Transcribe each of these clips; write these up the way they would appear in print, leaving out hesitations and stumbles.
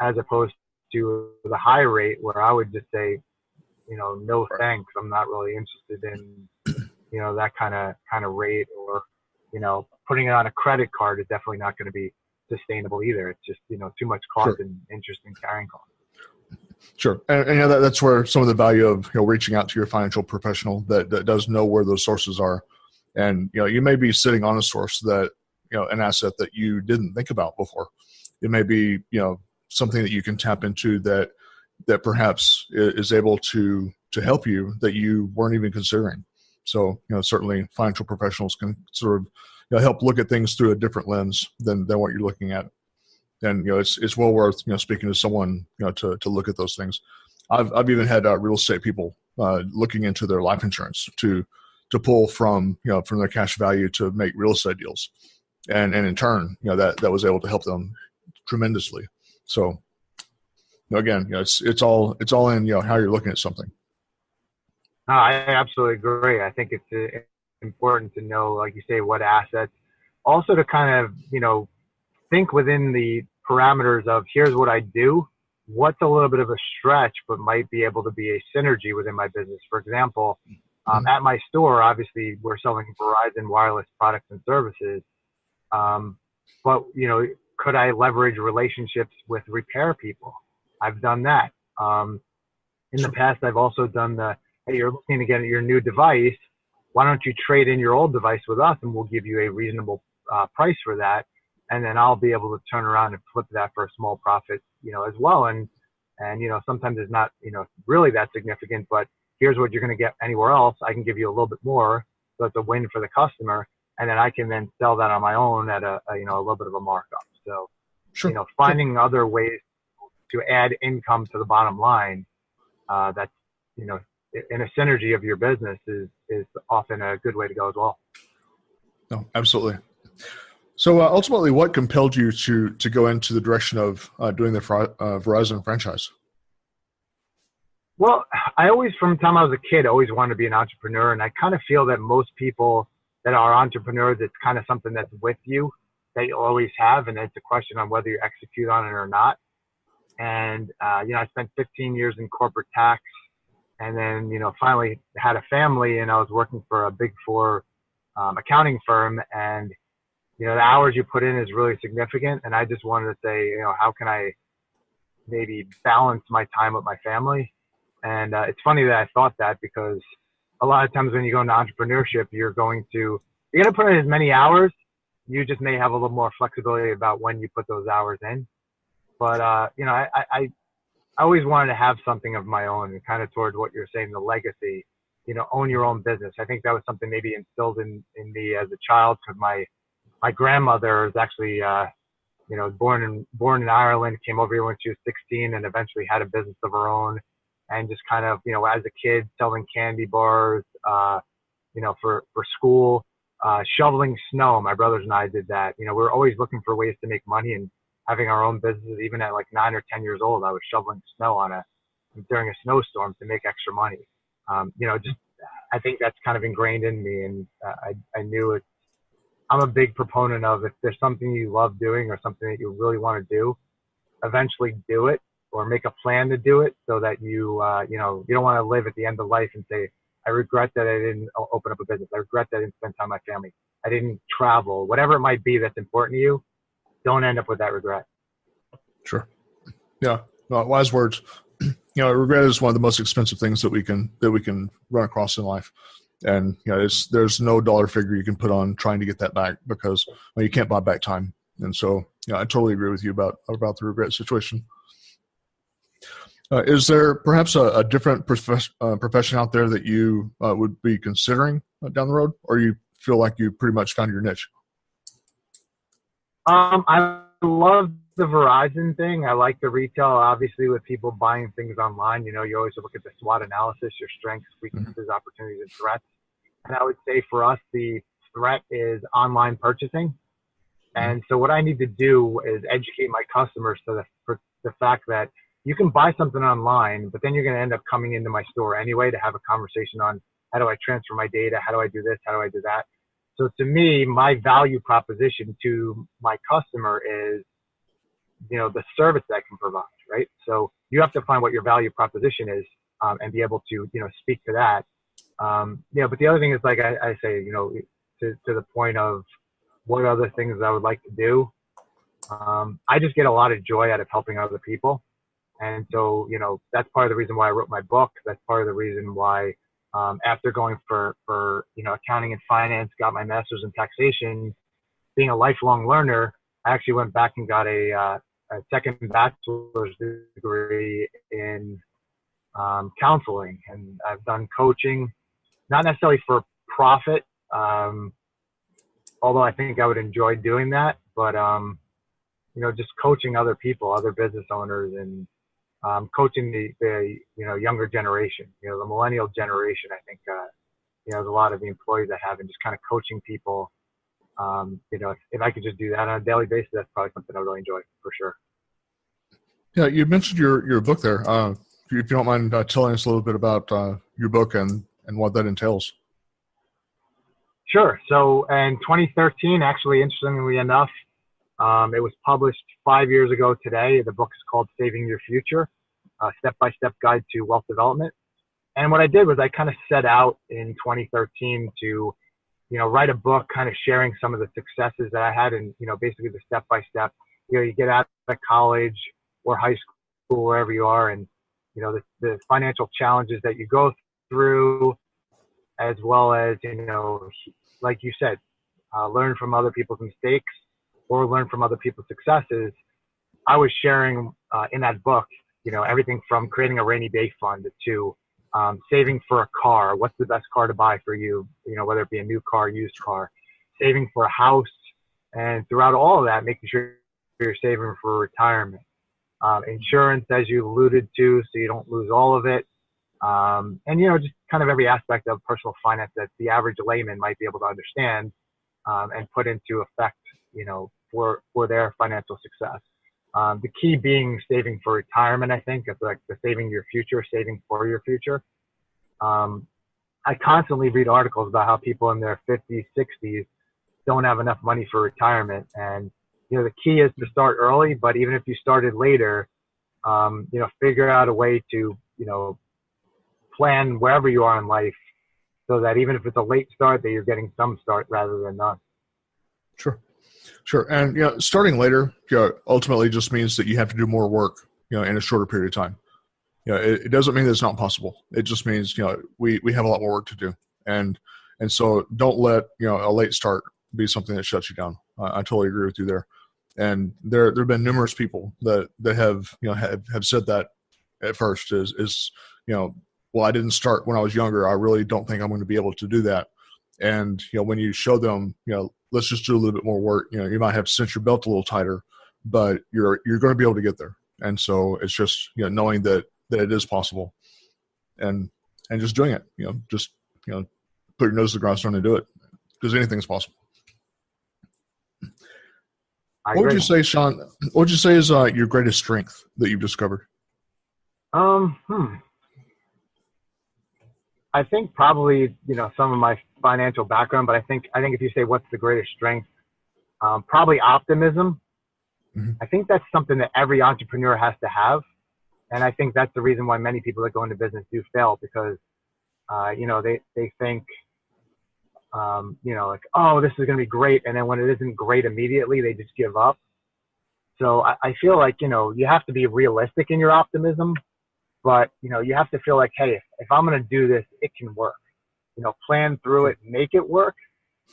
as opposed to the high rate where I would just say, no thanks. I'm not really interested in, that kind of rate, or, putting it on a credit card is definitely not going to be sustainable either. It's just, too much cost Sure. and interest and carrying costs. Sure. And that's where some of the value of, reaching out to your financial professional that does know where those sources are. And, you may be sitting on a source that, an asset that you didn't think about before. It may be, something that you can tap into that perhaps is able to help you that you weren't even considering. So, certainly financial professionals can sort of help look at things through a different lens than what you're looking at. And, it's well worth, speaking to someone, to look at those things. I've even had real estate people looking into their life insurance to pull from their cash value to make real estate deals. And in turn, that was able to help them tremendously. So, again, it's all in, how you're looking at something. No, I absolutely agree. I think it's important to know, like you say, what assets, also to kind of, think within the parameters of, here's what I do, what's a little bit of a stretch, but might be able to be a synergy within my business. For example, at my store, obviously we're selling Verizon wireless products and services. But, could I leverage relationships with repair people? I've done that. In the past, I've also done hey, you're looking to get your new device. Why don't you trade in your old device with us, and we'll give you a reasonable price for that. And then I'll be able to turn around and flip that for a small profit, as well. And sometimes it's not, really that significant, but here's what you're going to get anywhere else. I can give you a little bit more. So it's a win for the customer. And then I can then sell that on my own at a little bit of a markup. So, sure. Finding other ways to add income to the bottom line, that's, in a synergy of your business is often a good way to go as well. No, absolutely. So ultimately, what compelled you to go into the direction of doing the Verizon franchise? Well, I always, from the time I was a kid, always wanted to be an entrepreneur. And I kind of feel that most people that are entrepreneurs, it's kind of something that's with you, that you always have. And it's a question on whether you execute on it or not. And, I spent 15 years in corporate tax, and then, finally had a family, and I was working for a Big Four accounting firm. And, the hours you put in is really significant. And I just wanted to say, how can I maybe balance my time with my family? And it's funny that I thought that, because a lot of times when you go into entrepreneurship, you're going to put in as many hours. You just may have a little more flexibility about when you put those hours in. But, I always wanted to have something of my own, and kind of towards what you're saying, the legacy, own your own business. I think that was something maybe instilled in me as a child, because my grandmother is actually, born in Ireland, came over here when she was 16, and eventually had a business of her own. And just kind of, as a kid, selling candy bars, for school, shoveling snow. My brothers and I did that. We're always looking for ways to make money, and having our own businesses. Even at like 9 or 10 years old, I was shoveling snow during a snowstorm to make extra money. I think that's kind of ingrained in me, and I knew it. I'm a big proponent of, if there's something you love doing or something that you really want to do, eventually do it, or make a plan to do it, so that you don't want to live at the end of life and say, I regret that I didn't open up a business. I regret that I didn't spend time with my family. I didn't travel, whatever it might be that's important to you. Don't end up with that regret. Sure. Yeah. Well, wise words. Regret is one of the most expensive things that we can run across in life. And, there's no dollar figure you can put on trying to get that back, because you can't buy back time. And so, I totally agree with you about the regret situation. Is there perhaps a different profession out there that you would be considering down the road, or you feel like you pretty much found your niche? I love the Verizon thing. I like the retail, obviously, with people buying things online. You always look at the SWOT analysis, your strengths, weaknesses, opportunities, and threats. And I would say for us, the threat is online purchasing. And so what I need to do is educate my customers for the fact that you can buy something online, but then you're going to end up coming into my store anyway to have a conversation on, how do I transfer my data? How do I do this? How do I do that? So to me, my value proposition to my customer is, the service that I can provide, right? So you have to find what your value proposition is, and be able to, speak to that. But the other thing is, like I say, to the point of what other things I would like to do. I just get a lot of joy out of helping other people. And so, that's part of the reason why I wrote my book. That's part of the reason why, after going for accounting and finance, got my master's in taxation, being a lifelong learner, I actually went back and got a second bachelor's degree in counseling. And I've done coaching, not necessarily for profit, although I think I would enjoy doing that, but, just coaching other people, other business owners, and coaching the younger generation, the millennial generation. I think, there's a lot of the employees I have, and just kind of coaching people. If I could just do that on a daily basis, that's probably something I really enjoy for sure. Yeah, you mentioned your book there. If you don't mind telling us a little bit about your book and what that entails. Sure. So in 2013, actually, interestingly enough, it was published 5 years ago today. The book is called Saving Your Future, a step-by-step guide to wealth development. And what I did was I kind of set out in 2013 to, write a book kind of sharing some of the successes that I had, and, basically the step-by-step. You get out of college or high school, wherever you are, and, the financial challenges that you go through, as well as, like you said, learn from other people's mistakes or learn from other people's successes. I was sharing in that book, everything from creating a rainy day fund to saving for a car. What's the best car to buy for you? Whether it be a new car, used car, saving for a house, and throughout all of that, making sure you're saving for retirement. Insurance, as you alluded to, so you don't lose all of it. And, just kind of every aspect of personal finance that the average layman might be able to understand and put into effect, for their financial success. The key being saving for retirement, I think. It's like the saving your future, saving for your future. I constantly read articles about how people in their 50s, 60s don't have enough money for retirement. And, the key is to start early, but even if you started later, figure out a way to, plan wherever you are in life so that even if it's a late start, that you're getting some start rather than none. Sure. And, starting later, ultimately just means that you have to do more work, in a shorter period of time. It doesn't mean that it's not possible. It just means, we have a lot more work to do. And so don't let, a late start be something that shuts you down. I totally agree with you there. And there have been numerous people that have, have said that at first is, well, I didn't start when I was younger. I really don't think I'm going to be able to do that. And, when you show them, let's just do a little bit more work, you might have to cinch your belt a little tighter, but you're going to be able to get there. And so it's just, knowing that it is possible and just doing it, just, put your nose to the grindstone and do it, because anything's possible. What would you say, Sean, what would you say is your greatest strength that you've discovered? I think probably, some of my financial background, but I think if you say what's the greatest strength, probably optimism. Mm-hmm. I think that's something that every entrepreneur has to have. And I think that's the reason why many people that go into business do fail, because, they think, like, oh, this is going to be great. And then when it isn't great immediately, they just give up. So I feel like, you have to be realistic in your optimism, but, you have to feel like, hey, if I'm going to do this, it can work. Plan through it, make it work,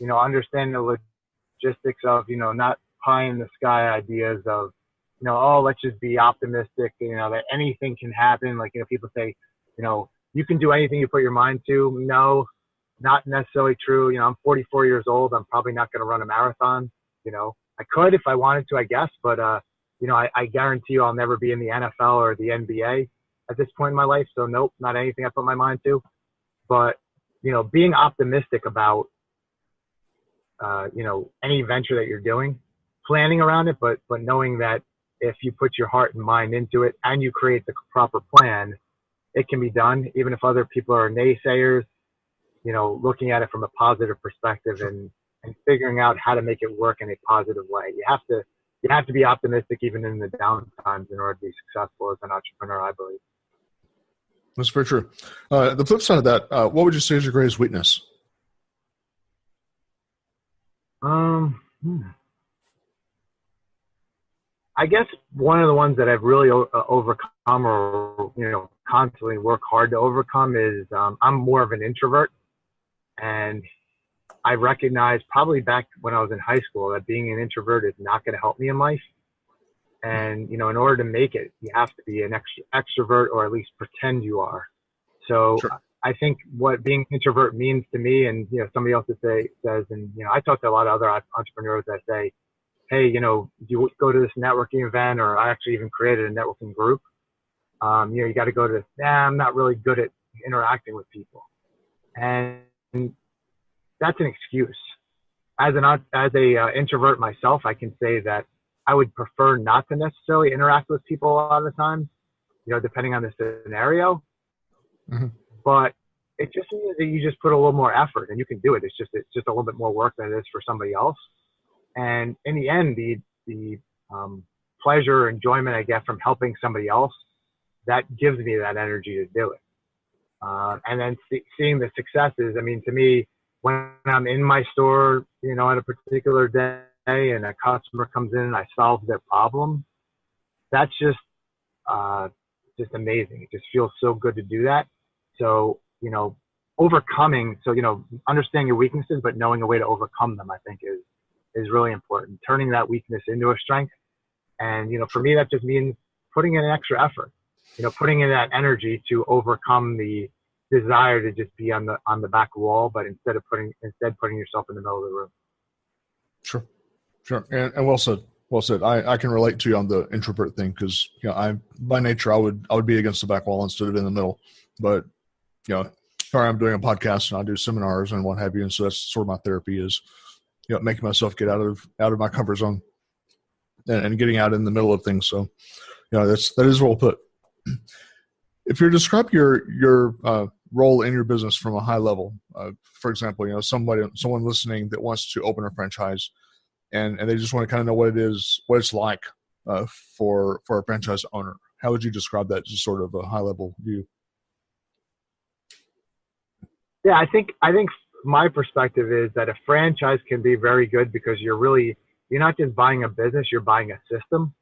understand the logistics of, not pie in the sky ideas of, oh, let's just be optimistic, that anything can happen. Like, people say, you can do anything you put your mind to. No, not necessarily true. I'm 44 years old. I'm probably not going to run a marathon. I could if I wanted to, I guess, but, I guarantee you I'll never be in the NFL or the NBA at this point in my life. So nope, not anything I put my mind to. But, being optimistic about, any venture that you're doing, planning around it, but knowing that if you put your heart and mind into it and you create the proper plan, it can be done, even if other people are naysayers, looking at it from a positive perspective and figuring out how to make it work in a positive way. You have to you have to be optimistic even in the down times in order to be successful as an entrepreneur, I believe. That's very true. The flip side of that, what would you say is your greatest weakness? I guess one of the ones that I've really overcome, or constantly work hard to overcome, is I'm more of an introvert, and I recognized probably back when I was in high school that being an introvert is not going to help me in life. And in order to make it, you have to be an extrovert, or at least pretend you are. So Sure. I think what being an introvert means to me, and somebody else says, and I talk to a lot of other entrepreneurs that say, hey, do you go to this networking event, or I actually even created a networking group. You got to go to this. I'm not really good at interacting with people, and that's an excuse. As a introvert myself, I can say that I would prefer not to necessarily interact with people a lot of the time, depending on the scenario. Mm-hmm. But it just means that you just put a little more effort, and you can do it. It's just a little bit more work than it is for somebody else. And in the end, the pleasure or enjoyment I get from helping somebody else, that gives me that energy to do it. And then seeing the successes. I mean, to me, when I'm in my store, on a particular day, and a customer comes in and I solve their problem, that's just amazing. It just feels so good to do that. So, overcoming, understanding your weaknesses, but knowing a way to overcome them, I think is really important. Turning that weakness into a strength. And, for me, that just means putting in an extra effort, putting in that energy to overcome the desire to just be on the back wall, but instead putting yourself in the middle of the room. Sure. And well said. Well said. I can relate to you on the introvert thing, because, I by nature, I would be against the back wall instead of in the middle. But, sorry, I'm doing a podcast and I do seminars and what have you. And so that's sort of my therapy is, making myself get out of my comfort zone and getting out in the middle of things. So, that is well put. If you describe your role in your business from a high level, for example, someone listening that wants to open a franchise and they just want to kind of know what it's like for a franchise owner, how would you describe that, just sort of a high level view? Yeah, I think my perspective is that a franchise can be very good because you're not just buying a business, you're buying a system.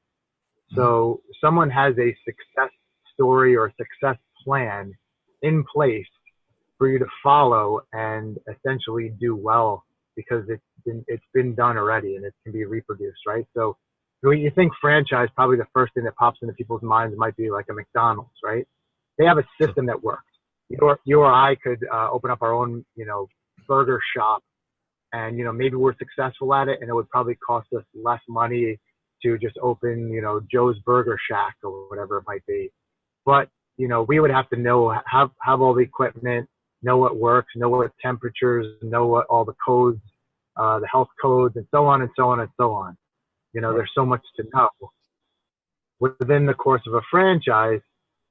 So someone has a success story or a success plan in place for you to follow and essentially do well, because it's been done already and it can be reproduced, right? So when you think franchise, probably the first thing that pops into people's minds might be like a McDonald's, right? They have a system that works. You or I could open up our own, burger shop, and maybe we're successful at it, and it would probably cost us less money to just open, Joe's Burger Shack or whatever it might be. But we would have to have all the equipment, know what works, know what temperatures, know what all the codes, the health codes, and so on and so on and so on. There's so much to know. Within the course of a franchise,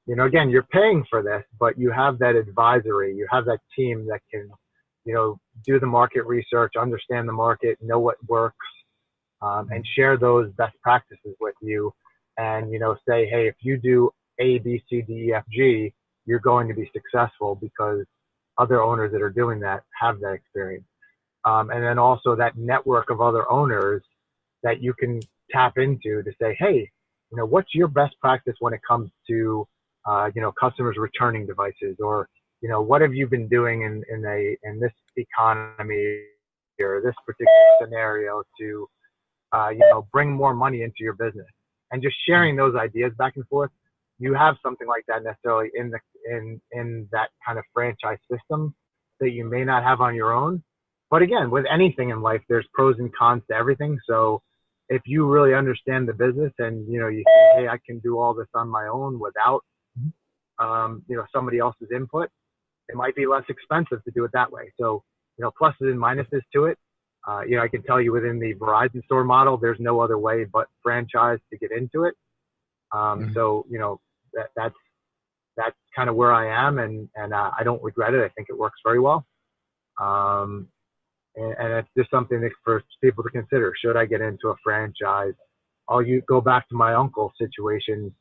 again, you're paying for this, but you have that advisory, you have that team that can, do the market research, understand the market, know what works, and share those best practices with you. And, say, hey, if you do A, B, C, D, E, F, G, you're going to be successful because other owners that are doing that have that experience. And then also that network of other owners that you can tap into to say, hey, what's your best practice when it comes to, customers returning devices, or, what have you been doing in this economy or this particular scenario to, bring more money into your business, and just sharing those ideas back and forth. You have something like that necessarily in that kind of franchise system that you may not have on your own. But again, with anything in life, there's pros and cons to everything. So if you really understand the business and, you say, hey, I can do all this on my own without, somebody else's input, it might be less expensive to do it that way. So, pluses and minuses to it. I can tell you within the Verizon store model, there's no other way but franchise to get into it. So, that's kind of where I am, and I don't regret it. I think it works very well. And it's just something for people to consider. Should I get into a franchise? I'll go back to my uncle's situation.